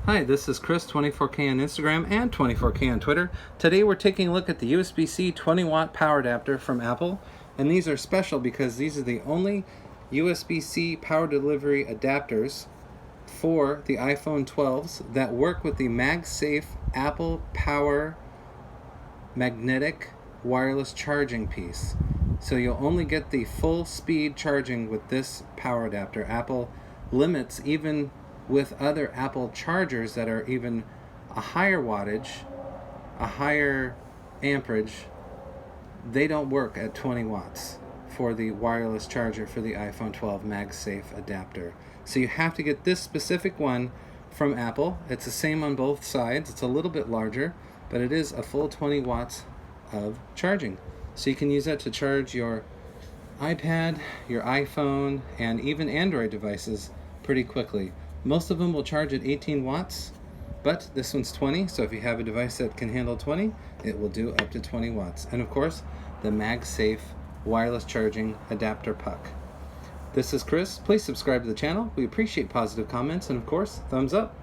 Hi, this is Chris, 24K on Instagram and 24K on Twitter. Today we're taking a look at the USB-C 20-watt power adapter from Apple. And these are special because these are the only USB-C power delivery adapters for the iPhone 12s that work with the MagSafe Apple Power magnetic wireless charging piece. So you'll only get the full speed charging with this power adapter. Apple limits, even with other Apple chargers that are even a higher wattage, a higher amperage, they don't work at 20 watts for the wireless charger for the iPhone 12 MagSafe adapter. So you have to get this specific one from Apple. It's the same on both sides. It's a little bit larger, but it is a full 20 watts of charging. So you can use that to charge your iPad, your iPhone, and even Android devices pretty quickly. Most of them will charge at 18 watts, but this one's 20, so if you have a device that can handle 20, it will do up to 20 watts. And of course, the MagSafe wireless charging adapter puck. This is Chris. Please subscribe to the channel. We appreciate positive comments, and of course, thumbs up.